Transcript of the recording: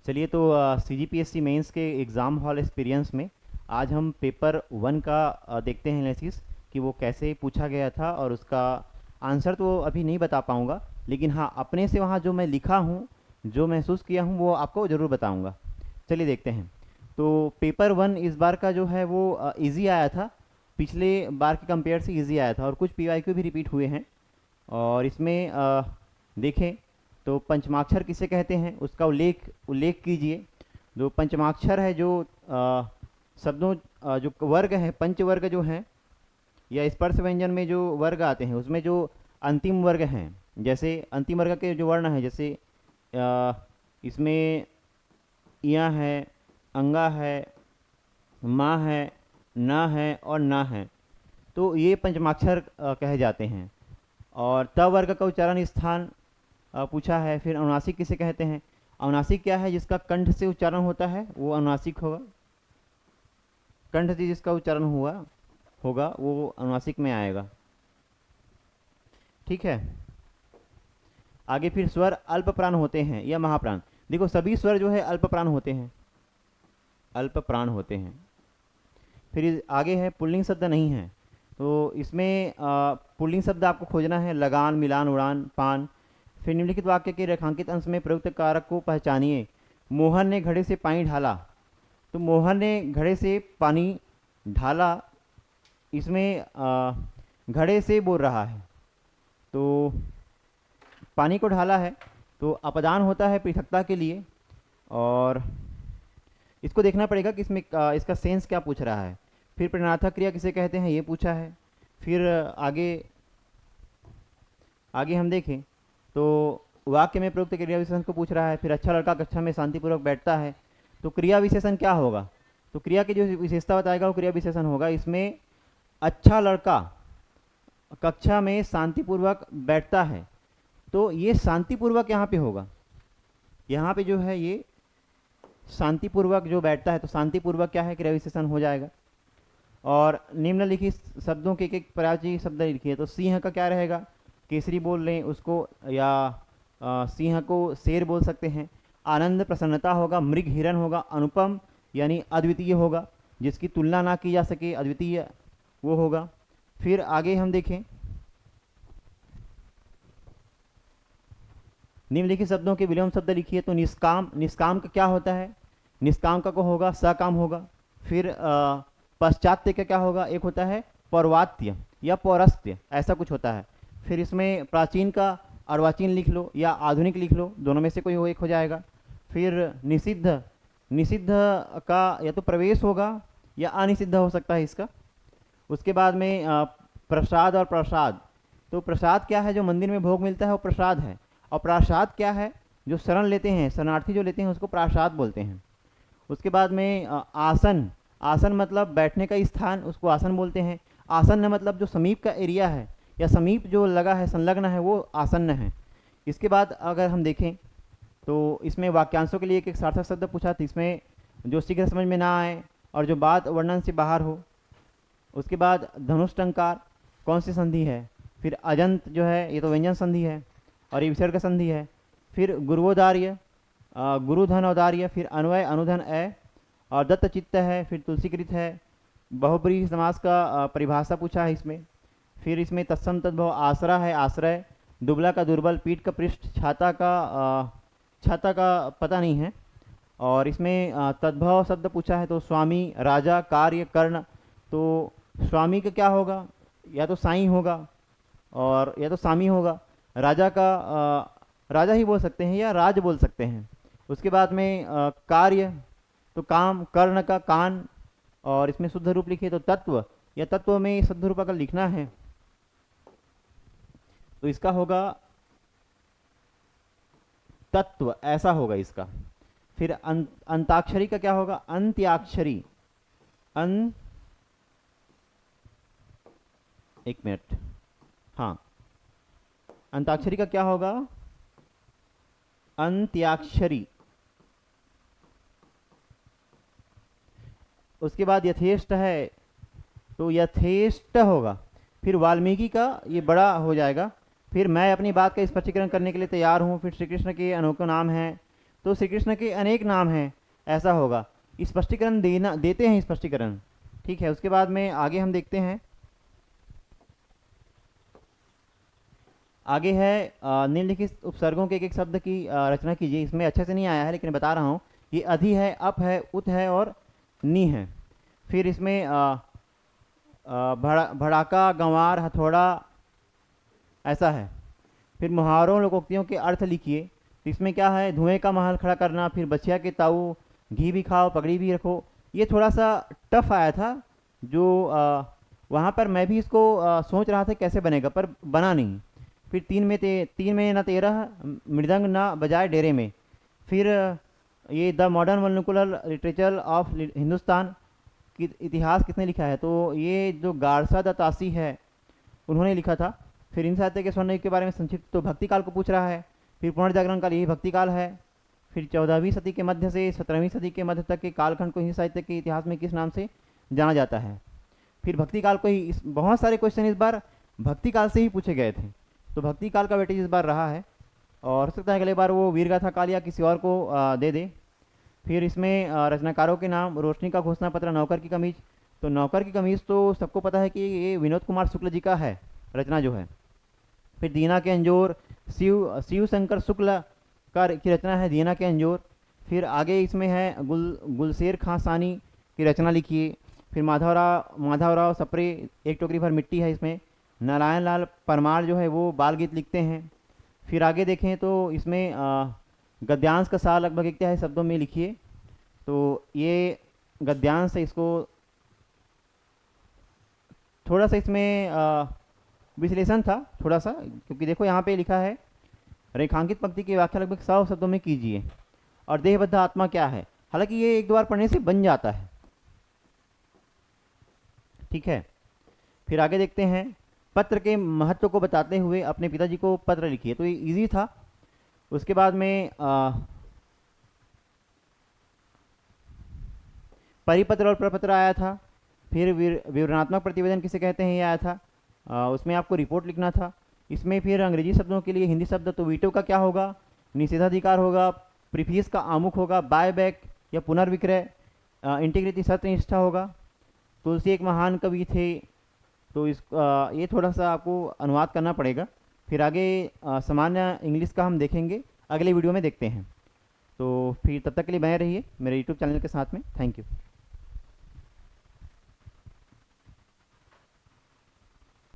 चलिए तो CGPSC mains के एग्ज़ाम हॉल एक्सपीरियंस में आज हम पेपर 1 का देखते हैं एनालिसिस कि वो कैसे पूछा गया था, और उसका आंसर तो अभी नहीं बता पाऊँगा, लेकिन हाँ अपने से वहाँ जो मैं लिखा हूँ, जो महसूस किया हूँ, वो आपको ज़रूर बताऊँगा। चलिए देखते हैं। तो पेपर 1 इस बार का जो है वो इजी आया था, पिछले बार के कंपेयर से इजी आया था, और कुछ PYQ भी रिपीट हुए हैं। और इसमें देखें तो पंचमाक्षर किसे कहते हैं उसका उल्लेख उल्लेख कीजिए। जो पंचमाक्षर है, जो शब्दों जो वर्ग है, पंचवर्ग जो हैं, या स्पर्श व्यंजन में जो वर्ग आते हैं उसमें जो अंतिम वर्ग हैं, जैसे अंतिम वर्ग के जो वर्ण हैं, जैसे इसमें इया है, अंगा है, माँ है, न है और ना है, तो ये पंचमाक्षर कहे जाते हैं। और त वर्ग का उच्चारण स्थान पूछा है। फिर अनुनासिक किसे कहते हैं? अनुनासिक क्या है? जिसका कंठ से उच्चारण होता है वो अनुनासिक होगा। कंठ से जिसका उच्चारण हुआ होगा वो अनुनासिक में आएगा। ठीक है। आगे फिर स्वर अल्प प्राण होते हैं या महाप्राण। देखो सभी स्वर जो है अल्प प्राण होते हैं, अल्प प्राण होते हैं। फिर आगे है पुल्लिंग शब्द नहीं है, तो इसमें पुल्लिंग शब्द आपको खोजना है। लगान, मिलान, उड़ान, पान। फिर निम्नलिखित वाक्य के रेखांकित अंश में प्रयुक्त कारक को पहचानिए। मोहन ने घड़े से पानी ढाला, तो मोहन ने घड़े से पानी ढाला, इसमें घड़े से बोल रहा है, तो पानी को ढाला है, तो अपदान होता है पृथकता के लिए। और इसको देखना पड़ेगा कि इसमें इसका सेंस क्या पूछ रहा है। फिर प्रेरणार्थक क्रिया किसे कहते हैं ये पूछा है। फिर आगे आगे हम देखें तो वाक्य में प्रयुक्त क्रिया विशेषण को पूछ रहा है। फिर अच्छा लड़का कक्षा में शांतिपूर्वक बैठता है, तो क्रिया विशेषण क्या होगा? तो क्रिया की जो विशेषता बताएगा वो क्रिया विशेषण होगा। इसमें अच्छा लड़का कक्षा में शांतिपूर्वक बैठता है, तो ये शांतिपूर्वक यहाँ पे होगा। यहाँ पे जो है ये शांतिपूर्वक जो बैठता है, तो शांतिपूर्वक क्या है? क्रिया विशेषण हो जाएगा। और निम्नलिखित शब्दों के एक पर्यायवाची शब्द लिखिए। तो सिंह का क्या रहेगा? केसरी बोल लें उसको, या सिंह को शेर बोल सकते हैं। आनंद प्रसन्नता होगा। मृग हिरण होगा। अनुपम यानी अद्वितीय होगा, जिसकी तुलना ना की जा सके, अद्वितीय वो होगा। फिर आगे हम देखें, निम्नलिखित शब्दों के विलोम शब्द लिखिए। तो निष्काम, निष्काम का क्या होता है? निष्काम का को होगा सकाम होगा। फिर पश्चात्य का क्या होगा? एक होता है पौर्वात्य या पौरस्त्य, ऐसा कुछ होता है। फिर इसमें प्राचीन का अर्वाचीन लिख लो या आधुनिक लिख लो, दोनों में से कोई एक हो जाएगा। फिर निषिद्ध, निषिद्ध का या तो प्रवेश होगा या अनिषिद्ध हो सकता है इसका। उसके बाद में प्रसाद और प्रसाद। तो प्रसाद क्या है? जो मंदिर में भोग मिलता है वो प्रसाद है। और प्रसाद क्या है? जो शरण लेते हैं, शरणार्थी जो लेते हैं उसको प्रसाद बोलते हैं। उसके बाद में आसन, आसन मतलब बैठने का स्थान, उसको आसन बोलते हैं। आसन्न मतलब जो समीप का एरिया है या समीप जो लगा है, संलग्न है, वो आसन्न है। इसके बाद अगर हम देखें तो इसमें वाक्यांशों के लिए एक सार्थक शब्द पूछा था, इसमें जो शीघ्र समझ में ना आए और जो बात वर्णन से बाहर हो। उसके बाद धनुष टंकार कौन सी संधि है? फिर अजंत जो है ये तो व्यंजन संधि है और ये विसर्ग संधि है। फिर गुरुवोदार्य, गुरुधन औदार्य। फिर अन्वय अनुधन ए, और दत्त चित्त है। फिर तुलसीकृत है। बहुब्रीहि समास का परिभाषा पूछा है इसमें। फिर इसमें तत्सम तद्भव आसरा है, आश्रय। दुबला का दुर्बल, पीठ का पृष्ठ, छाता का पता नहीं है। और इसमें तद्भव शब्द पूछा है, तो स्वामी, राजा, कार्य, कर्ण। तो स्वामी का क्या होगा? या तो साईं होगा और या तो सामी होगा। राजा का राजा ही बोल सकते हैं या राज बोल सकते हैं। उसके बाद में कार्य तो काम, कर्ण का कान। और इसमें शुद्ध रूप लिखिए तो तत्व, या तत्व में शुद्ध रूप अगर लिखना है तो इसका होगा तत्व, ऐसा होगा इसका। फिर अंताक्षरी का क्या होगा? अंत्याक्षरी। एक मिनट, हाँ, अंताक्षरी का क्या होगा? अंत्याक्षरी। उसके बाद यथेष्ट है, तो यथेष्ट होगा। फिर वाल्मीकि का ये बड़ा हो जाएगा। फिर मैं अपनी बात का स्पष्टीकरण करने के लिए तैयार हूँ। फिर श्री कृष्ण के अनोखे नाम हैं। तो श्री कृष्ण के अनेक नाम हैं, ऐसा होगा। स्पष्टीकरण देते हैं स्पष्टीकरण, ठीक है। उसके बाद में आगे हम देखते हैं, आगे है निम्नलिखित उपसर्गों के एक एक शब्द की रचना कीजिए। इसमें अच्छे से नहीं आया है लेकिन बता रहा हूँ। ये अधि है, अप है, उत है और नी है। फिर इसमें भड़ाका, गंवार, हथौड़ा, ऐसा है। फिर मुहावरों लोकोक्तियों के अर्थ लिखिए। तो इसमें क्या है, धुएं का महल खड़ा करना, फिर बछिया के ताऊ, घी भी खाओ पगड़ी भी रखो। ये थोड़ा सा टफ आया था, जो वहाँ पर मैं भी इसको सोच रहा था कैसे बनेगा, पर बना नहीं। फिर तीन में न तेरह, मृदंग न बजाए डेरे में। फिर ये the modern vernacular literature of Hindustan की इतिहास किसने लिखा है, तो ये जो गारसा दत्तासी है उन्होंने लिखा था। फिर इन साहित्य के स्वर्ण युग के बारे में संक्षिप्त, तो भक्ति काल को पूछ रहा है। फिर पुनर्जागरण काल, यही भक्ति काल है। फिर 14वीं सदी के मध्य से 17वीं सदी के मध्य तक के कालखंड को हिंदी साहित्य के इतिहास में किस नाम से जाना जाता है। फिर भक्ति काल को ही बहुत सारे क्वेश्चन इस बार भक्ति काल से ही पूछे गए थे, तो भक्ति काल का वेटेज इस बार रहा है। और हो सकता है अगले बार वो वीरगाथा काल या किसी और को दे दे। फिर इसमें रचनाकारों के नाम, रोशनी का घोषणा पत्र, नौकर की कमीज। तो नौकर की कमीज तो सबको पता है कि ये विनोद कुमार शुक्ल जी का है रचना जो है। फिर दीना के अंजोर, शिव शंकर शुक्ल की रचना है दीना के अंजोर। फिर आगे इसमें है गुलशेर खां सानी की रचना लिखिए। फिर माधवराव सप्रे, एक टोकरी भर मिट्टी है इसमें। नारायण लाल परमार जो है वो बाल गीत लिखते हैं। फिर आगे देखें तो इसमें गद्यांश का सार लगभग 21 शब्दों में लिखिए। तो ये गद्यांश है, इसको थोड़ा सा इसमें विश्लेषण था थोड़ा सा, क्योंकि देखो यहाँ पे लिखा है रेखांकित पंक्ति की व्याख्या लगभग 100 शब्दों में कीजिए। और देहबद्ध आत्मा क्या है, हालांकि ये एक दो बार पढ़ने से बन जाता है, ठीक है। फिर आगे देखते हैं, पत्र के महत्व को बताते हुए अपने पिताजी को पत्र लिखिए। तो ये इजी था। उसके बाद में परिपत्र और प्रपत्र आया था। फिर विवरणात्मक प्रतिवेदन किसे कहते हैं ये आया था। उसमें आपको रिपोर्ट लिखना था। इसमें फिर अंग्रेजी शब्दों के लिए हिंदी शब्द, तो वीटो का क्या होगा, निषेधाधिकार होगा, प्रीफियस का आमुख होगा, बाय बैक या पुनर्विक्रय, इंटीग्रिटी सत्यनिष्ठा होगा। तुलसी एक महान कवि थे, तो ये थोड़ा सा आपको अनुवाद करना पड़ेगा। फिर आगे सामान्य इंग्लिश का हम देखेंगे, अगले वीडियो में देखते हैं। तो फिर तब तक के लिए बने रहिए मेरे यूट्यूब चैनल के साथ में। Thank you.